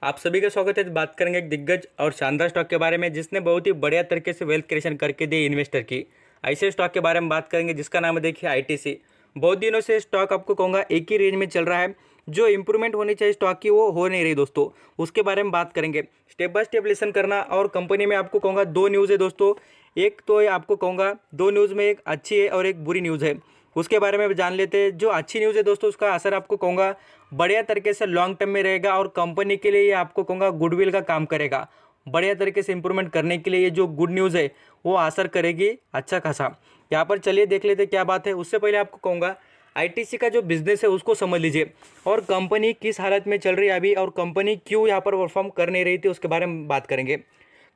आप सभी का स्वागत है। बात करेंगे एक दिग्गज और शानदार स्टॉक के बारे में जिसने बहुत ही बढ़िया तरीके से वेल्थ क्रिएशन करके दी इन्वेस्टर की। ऐसे स्टॉक के बारे में बात करेंगे जिसका नाम है देखिए आईटीसी। बहुत दिनों से स्टॉक आपको कहूँगा एक ही रेंज में चल रहा है। जो इंप्रूवमेंट होनी चाहिए स्टॉक की वो हो नहीं रही दोस्तों, उसके बारे में बात करेंगे। स्टेप बाय स्टेप लिसन करना। और कंपनी में आपको कहूँगा दो न्यूज़ है दोस्तों। एक तो आपको कहूँगा दो न्यूज़ में एक अच्छी है और एक बुरी न्यूज़ है, उसके बारे में भी जान लेते हैं। जो अच्छी न्यूज़ है दोस्तों उसका असर आपको कहूँगा बढ़िया तरीके से लॉन्ग टर्म में रहेगा और कंपनी के लिए ये आपको कहूँगा गुडविल का काम करेगा। बढ़िया तरीके से इंप्रूवमेंट करने के लिए ये जो गुड न्यूज़ है वो असर करेगी अच्छा खासा। यहाँ पर चलिए देख लेते क्या बात है। उससे पहले आपको कहूँगा आईटीसी का जो बिजनेस है उसको समझ लीजिए और कंपनी किस हालत में चल रही है अभी और कंपनी क्यों यहाँ पर परफॉर्म कर नहीं रही थी उसके बारे में बात करेंगे।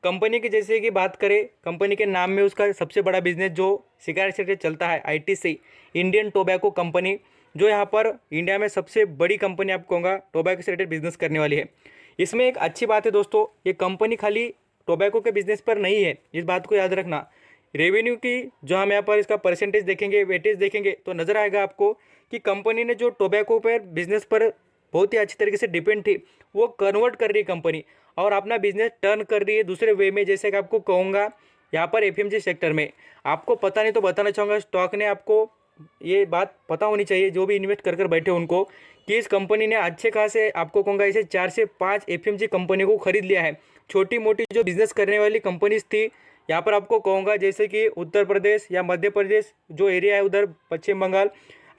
कंपनी की जैसे कि बात करें, कंपनी के नाम में उसका सबसे बड़ा बिजनेस जो सिगारेट से चलता है आईटीसी इंडियन टोबैको कंपनी, जो यहाँ पर इंडिया में सबसे बड़ी कंपनी आपको कहूँगा टोबैको से रिलेटेड बिजनेस करने वाली है। इसमें एक अच्छी बात है दोस्तों, ये कंपनी खाली टोबैको के बिजनेस पर नहीं है, इस बात को याद रखना। रेवेन्यू की जो हम यहाँ पर इसका परसेंटेज देखेंगे, वेटेज देखेंगे तो नज़र आएगा आपको कि कंपनी ने जो टोबैको पर बिजनेस पर बहुत ही अच्छी तरीके से डिपेंड थी वो कन्वर्ट कर रही है कंपनी और अपना बिजनेस टर्न कर रही है दूसरे वे में। जैसे कि आपको कहूँगा यहाँ पर एफएमजी सेक्टर में, आपको पता नहीं तो बताना चाहूँगा, स्टॉक ने आपको ये बात पता होनी चाहिए जो भी इन्वेस्ट कर बैठे उनको, कि इस कंपनी ने अच्छे खासे आपको कहूँगा इसे 4 से 5 एफएमजी कंपनी को खरीद लिया है। छोटी मोटी जो बिजनेस करने वाली कंपनीज थी यहाँ पर आपको कहूँगा जैसे कि उत्तर प्रदेश या मध्य प्रदेश जो एरिया है उधर पश्चिम बंगाल,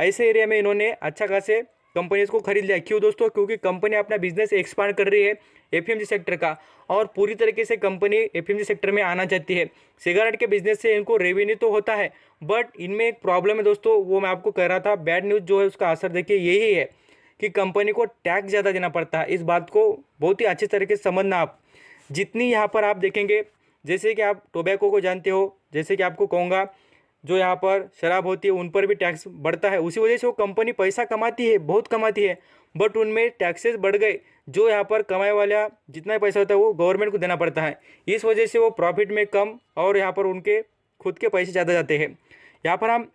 ऐसे एरिया में इन्होंने अच्छा खासे कंपनीज को खरीद लिया। क्यों दोस्तों? क्योंकि कंपनी अपना बिजनेस एक्सपांड कर रही है एफएमजी सेक्टर का और पूरी तरीके से कंपनी एफएमजी सेक्टर में आना चाहती है। सिगरेट के बिजनेस से इनको रेवेन्यू तो होता है बट इनमें एक प्रॉब्लम है दोस्तों, वो मैं आपको कह रहा था। बैड न्यूज़ जो है उसका असर देखिए यही है कि कंपनी को टैक्स ज़्यादा देना पड़ता है। इस बात को बहुत ही अच्छे तरीके से समझना आप। जितनी यहाँ पर आप देखेंगे, जैसे कि आप टोबैको को जानते हो, जैसे कि आपको कहूँगा जो यहाँ पर शराब होती है उन पर भी टैक्स बढ़ता है, उसी वजह से वो कंपनी पैसा कमाती है, बहुत कमाती है, बट उनमें टैक्सेस बढ़ गए। जो यहाँ पर कमाए वाला जितना पैसा होता है वो गवर्नमेंट को देना पड़ता है, इस वजह से वो प्रॉफिट में कम और यहाँ पर उनके खुद के पैसे ज़्यादा जाते हैं। यहाँ पर हम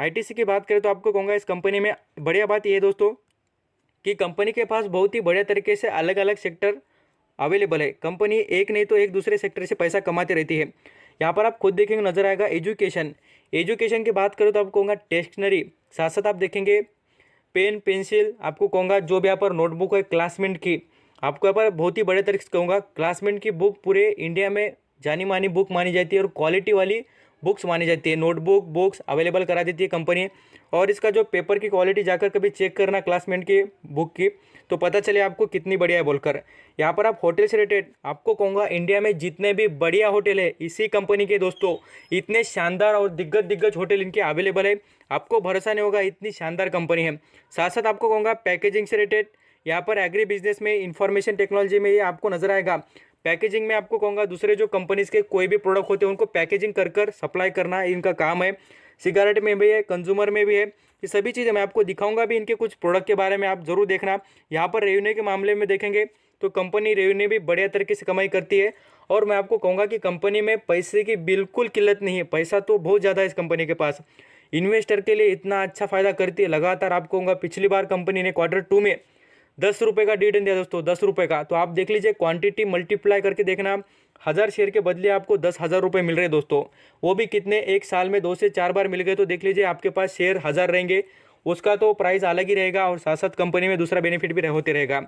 आईटीसी की बात करें तो आपको कहूँगा इस कंपनी में बढ़िया बात ये है दोस्तों कि कंपनी के पास बहुत ही बढ़िया तरीके से अलग अलग सेक्टर अवेलेबल है। कंपनी एक नहीं तो एक दूसरे सेक्टर से पैसा कमाती रहती है। यहाँ पर आप खुद देखेंगे नजर आएगा एजुकेशन। एजुकेशन की बात करो तो आपको कहूँगा टेक्शनरी, साथ साथ आप देखेंगे पेन पेंसिल, आपको कहूँगा जो भी यहाँ पर नोटबुक है क्लासमेट की, आपको यहाँ पर बहुत ही बड़े तरीके से कहूँगा क्लासमेट की बुक पूरे इंडिया में जानी मानी बुक मानी जाती है और क्वालिटी वाली बुक्स मानी जाती है। नोटबुक बुक्स अवेलेबल करा देती है कंपनी और इसका जो पेपर की क्वालिटी जाकर कभी चेक करना क्लासमेट की बुक की तो पता चले आपको कितनी बढ़िया है बोलकर। यहाँ पर आप होटल से रिलेटेड आपको कहूँगा इंडिया में जितने भी बढ़िया होटल है इसी कंपनी के दोस्तों, इतने शानदार और दिग्गज दिग्गज होटल इनके अवेलेबल है, आपको भरोसा नहीं होगा इतनी शानदार कंपनी है। साथ साथ आपको कहूँगा पैकेजिंग से रिलेटेड, यहाँ पर एग्री बिजनेस में इंफॉर्मेशन टेक्नोलॉजी में ये आपको नजर आएगा। पैकेजिंग में आपको कहूँगा दूसरे जो कंपनीज के कोई भी प्रोडक्ट होते हैं उनको पैकेजिंग कर कर सप्लाई करना इनका काम है। सिगरेट में भी है, कंज्यूमर में भी है, ये सभी चीज़ें मैं आपको दिखाऊंगा भी इनके कुछ प्रोडक्ट के बारे में, आप जरूर देखना। यहाँ पर रेवेन्यू के मामले में देखेंगे तो कंपनी रेवेन्यू भी बढ़िया तरीके से कमाई करती है और मैं आपको कहूँगा कि कंपनी में पैसे की बिल्कुल किल्लत नहीं है, पैसा तो बहुत ज़्यादा है इस कंपनी के पास। इन्वेस्टर के लिए इतना अच्छा फायदा करती है लगातार। आपको कहूँगा पिछली बार कंपनी ने Q2 में 10 रुपये का डिविडेंड दिया दोस्तों, 10 रुपये का। तो आप देख लीजिए क्वांटिटी मल्टीप्लाई करके देखना, 1000 शेयर के बदले आपको 10,000 रुपये मिल रहे हैं दोस्तों। वो भी कितने, एक साल में 2 से 4 बार मिल गए तो देख लीजिए आपके पास शेयर 1000 रहेंगे, उसका तो प्राइस अलग ही रहेगा और साथ साथ कंपनी में दूसरा बेनिफिट भी होते रहेगा।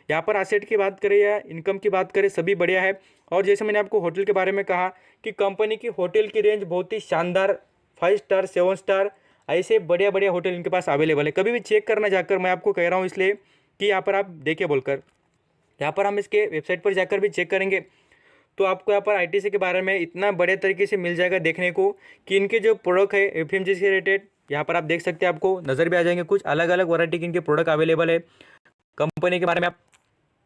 यहाँ पर एसेट की बात करें या इनकम की बात करें सभी बढ़िया है। और जैसे मैंने आपको होटल के बारे में कहा कि कंपनी की होटल की रेंज बहुत ही शानदार, 5 स्टार 7 स्टार ऐसे बढ़िया बढ़िया होटल इनके पास अवेलेबल है। कभी भी चेक करना जाकर, मैं आपको कह रहा हूँ इसलिए कि यहाँ पर आप देखिए बोलकर। यहाँ पर हम इसके वेबसाइट पर जाकर भी चेक करेंगे तो आपको यहाँ पर आईटीसी के बारे में इतना बढ़िया तरीके से मिल जाएगा देखने को कि इनके जो प्रोडक्ट है एफएमजी से रिलेटेड, यहाँ पर आप देख सकते हैं, आपको नज़र भी आ जाएंगे कुछ अलग अलग वैरायटी के इनके प्रोडक्ट अवेलेबल है। कंपनी के बारे में आप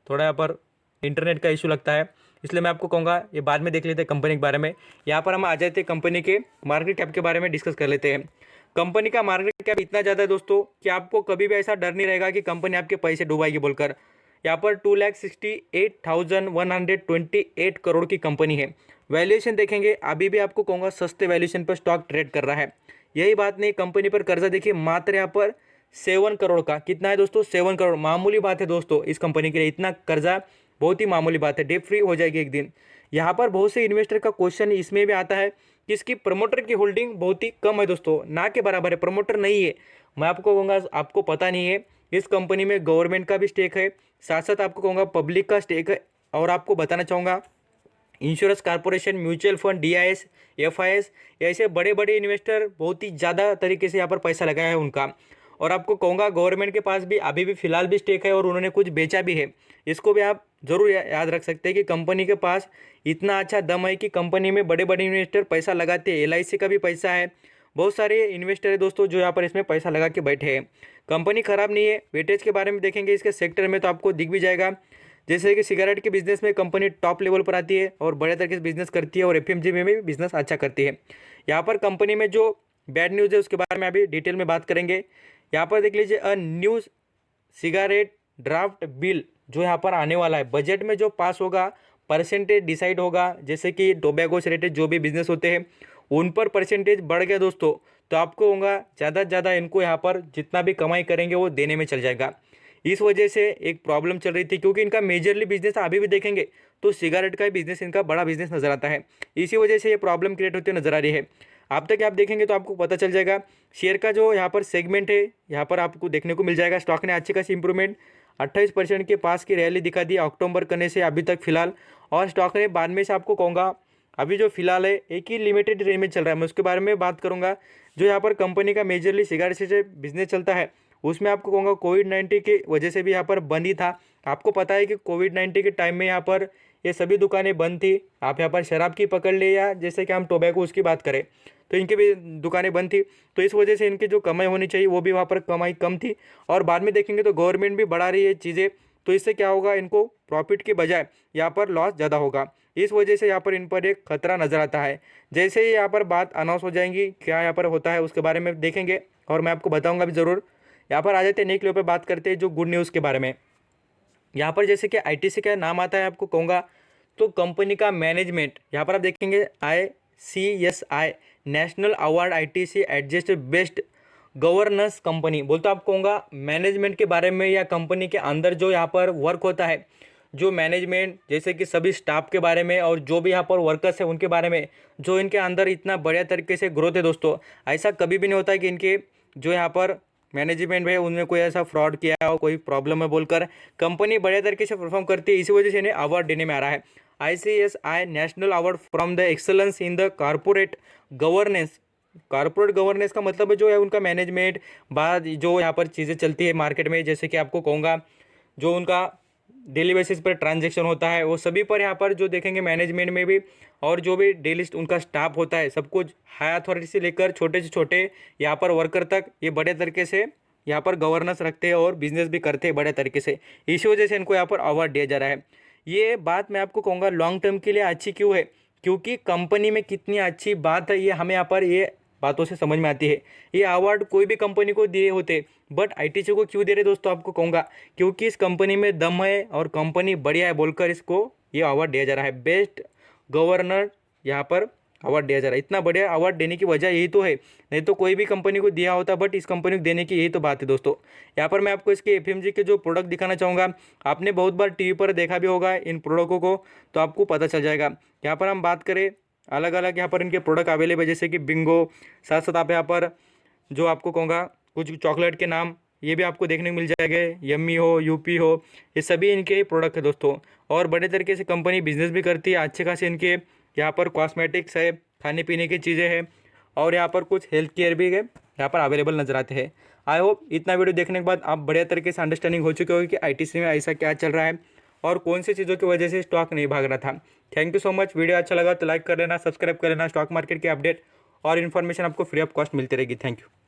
थोड़ा यहाँ पर इंटरनेट का इशू लगता है इसलिए मैं आपको कहूँगा ये बाद में देख लेते हैं कंपनी के बारे में। यहाँ पर हम आ जाते हैं कंपनी के मार्केट कैप के बारे में डिस्कस कर लेते हैं। कंपनी का मार्केट कैप इतना ज़्यादा है दोस्तों कि आपको कभी भी ऐसा डर नहीं रहेगा कि कंपनी आपके पैसे डुबाएगी बोलकर। यहाँ पर 2,68,128 करोड़ की कंपनी है। वैल्यूएशन देखेंगे अभी भी आपको कहूँगा सस्ते वैल्यूएशन पर स्टॉक ट्रेड कर रहा है। यही बात नहीं, कंपनी पर कर्जा देखिए मात्र यहाँ पर 7 करोड़ का। कितना है दोस्तों? 7 करोड़। मामूली बात है दोस्तों इस कंपनी के लिए इतना कर्जा बहुत ही मामूली बात है, डेट फ्री हो जाएगी एक दिन। यहाँ पर बहुत से इन्वेस्टर का क्वेश्चन इसमें भी आता है कि इसकी प्रमोटर की होल्डिंग बहुत ही कम है दोस्तों, ना के बराबर है, प्रमोटर नहीं है। मैं आपको कहूँगा आपको पता नहीं है, इस कंपनी में गवर्नमेंट का भी स्टेक है, साथ साथ आपको कहूँगा पब्लिक का स्टेक है। और आपको बताना चाहूँगा insurance corporation, mutual fund, DIIs, FIS, ऐसे बड़े बड़े इन्वेस्टर बहुत ही ज़्यादा तरीके से यहाँ पर पैसा लगाया है उनका। और आपको कहूँगा गवर्नमेंट के पास भी अभी भी फिलहाल भी स्टेक है और उन्होंने कुछ बेचा भी है। इसको भी आप ज़रूर याद रख सकते हैं कि कंपनी के पास इतना अच्छा दम है कि कंपनी में बड़े बड़े इन्वेस्टर पैसा लगाते हैं। एलआईसी का भी पैसा है, बहुत सारे इन्वेस्टर है दोस्तों जो यहाँ पर इसमें पैसा लगा के बैठे हैं। कंपनी खराब नहीं है। वेटेज के बारे में देखेंगे इसके सेक्टर में तो आपको दिख भी जाएगा, जैसे कि सिगरेट के बिजनेस में कंपनी टॉप लेवल पर आती है और बड़े तरीके से बिजनेस करती है, और एफएमजी में भी बिजनेस अच्छा करती है। यहाँ पर कंपनी में जो बैड न्यूज़ है उसके बारे में अभी डिटेल में बात करेंगे। यहाँ पर देख लीजिए, a news cigarette draft bill जो यहाँ पर आने वाला है, बजट में जो पास होगा परसेंटेज डिसाइड होगा, जैसे कि टोबैको से रिलेटेड जो भी बिजनेस होते हैं उन पर परसेंटेज बढ़ गया दोस्तों, तो आपको होगा ज़्यादा से ज़्यादा इनको यहाँ पर जितना भी कमाई करेंगे वो देने में चल जाएगा। इस वजह से एक प्रॉब्लम चल रही थी, क्योंकि इनका मेजरली बिजनेस अभी भी देखेंगे तो सिगरेट का ही बिजनेस इनका बड़ा बिजनेस नज़र आता है। इसी वजह से ये प्रॉब्लम क्रिएट होती नजर आ रही है। आप तक आप देखेंगे तो आपको पता चल जाएगा शेयर का जो यहाँ पर सेगमेंट है, यहाँ पर आपको देखने को मिल जाएगा स्टॉक ने अच्छी खासी इंप्रूवमेंट 28% के पास की रैली दिखा दी अक्टूबर करने से अभी तक फिलहाल। और स्टॉक ने बाद में से आपको कहूँगा अभी जो फिलहाल है एक ही लिमिटेड रेंज में चल रहा है, मैं उसके बारे में बात करूँगा। जो यहाँ पर कंपनी का मेजरली सिगरेट से बिजनेस चलता है उसमें आपको कहूँगा कोविड-19 की वजह से भी यहाँ पर बंद ही था। आपको पता है कि कोविड-19 के टाइम में यहाँ पर ये सभी दुकानें बंद थी। आप यहाँ पर शराब की पकड़ ले या जैसे कि हम टोबैको उसकी बात करें तो इनकी भी दुकानें बंद थी, तो इस वजह से इनकी जो कमाई होनी चाहिए वो भी वहाँ पर कमाई कम थी। और बाद में देखेंगे तो गवर्नमेंट भी बढ़ा रही है चीज़ें, तो इससे क्या होगा, इनको प्रॉफिट के बजाय यहाँ पर लॉस ज़्यादा होगा। इस वजह से यहाँ पर इन पर एक खतरा नज़र आता है। जैसे ही यहाँ पर बात अनाउंस हो जाएंगी क्या यहाँ पर होता है उसके बारे में देखेंगे और मैं आपको बताऊँगा भी ज़रूर। यहाँ पर आ जाते हैं नेक्स्ट लेवल पे बात करते हैं जो गुड न्यूज़ के बारे में। यहाँ पर जैसे कि आईटीसी का नाम आता है आपको कहूँगा तो कंपनी का मैनेजमेंट यहाँ पर आप देखेंगे ICSI national award ITC adjust best governance company बोलते आपको कहूँगा मैनेजमेंट के बारे में या कंपनी के अंदर जो यहाँ पर वर्क होता है, जो मैनेजमेंट जैसे कि सभी स्टाफ के बारे में और जो भी यहाँ पर वर्कर्स है उनके बारे में, जो इनके अंदर इतना बढ़िया तरीके से ग्रोथ है दोस्तों। ऐसा कभी भी नहीं होता है कि इनके जो यहाँ पर मैनेजमेंट है उनने कोई ऐसा फ्रॉड किया हो, कोई प्रॉब्लम है बोलकर कंपनी बढ़िया तरीके से परफॉर्म करती है। इसी वजह से इन्हें अवार्ड देने में आ रहा है ICSI national award from the excellence in the corporate governance. Corporate governance का मतलब है जो है उनका मैनेजमेंट, बाद जो यहाँ पर चीज़ें चलती है मार्केट में, जैसे कि आपको कहूँगा जो उनका डेली बेसिस पर ट्रांजैक्शन होता है वो सभी पर यहाँ पर जो देखेंगे मैनेजमेंट में भी, और जो भी डेली उनका स्टाफ होता है सब कुछ हाई अथॉरिटी से लेकर छोटे से छोटे यहाँ पर वर्कर तक ये बड़े तरीके से यहाँ पर गवर्नेंस रखते हैं और बिजनेस भी करते हैं बड़े तरीके से। इसी वजह से इनको यहाँ पर अवार्ड दिया जा रहा है। ये बात मैं आपको कहूँगा लॉन्ग टर्म के लिए अच्छी क्यों है, क्योंकि कंपनी में कितनी अच्छी बात है ये हमें यहाँ पर ये बातों से समझ में आती है। ये अवार्ड कोई भी कंपनी को दिए होते, बट आईटीसी को क्यों दे रहे दोस्तों आपको कहूँगा, क्योंकि इस कंपनी में दम है और कंपनी बढ़िया है बोलकर इसको ये अवार्ड दिया जा रहा है। बेस्ट गवर्नर यहाँ पर अवार्ड दिया जा रहा है। इतना बढ़िया अवार्ड देने की वजह यही तो है, नहीं तो कोई भी कंपनी को दिया होता, बट इस कंपनी को देने की यही तो बात है दोस्तों। यहाँ पर मैं आपको इसके एफएमजी के जो प्रोडक्ट दिखाना चाहूँगा, आपने बहुत बार टीवी पर देखा भी होगा इन प्रोडक्टों को, तो आपको पता चल जाएगा। यहाँ पर हम बात करें अलग अलग यहाँ पर इनके प्रोडक्ट अवेलेबल है, जैसे कि बिंगो, साथ साथ आप यहाँ पर जो आपको कहूँगा कुछ चॉकलेट के नाम ये भी आपको देखने को मिल जाएंगे, यम्मी हो, यूपी हो, ये सभी इनके ही प्रोडक्ट है दोस्तों। और बड़े तरीके से कंपनी बिजनेस भी करती है, अच्छे खासे इनके यहाँ पर कॉस्मेटिक्स है, खाने पीने की चीज़ें हैं, और यहाँ पर कुछ हेल्थ केयर भी है यहाँ पर अवेलेबल नजर आते हैं। आई होप इतना वीडियो देखने के बाद आप बढ़िया तरीके से अंडरस्टैंडिंग हो चुके हो कि आईटीसी में ऐसा क्या चल रहा है और कौन सी चीज़ों की वजह से स्टॉक नहीं भाग रहा था। Thank you so much. Video अच्छा लगा तो लाइक कर लेना, सब्सक्राइब कर लेना। स्टॉक मार्केट के अपडेट और इन्फॉर्मेशन आपको फ्री ऑफ कॉस्ट मिलती रहेगी। Thank you.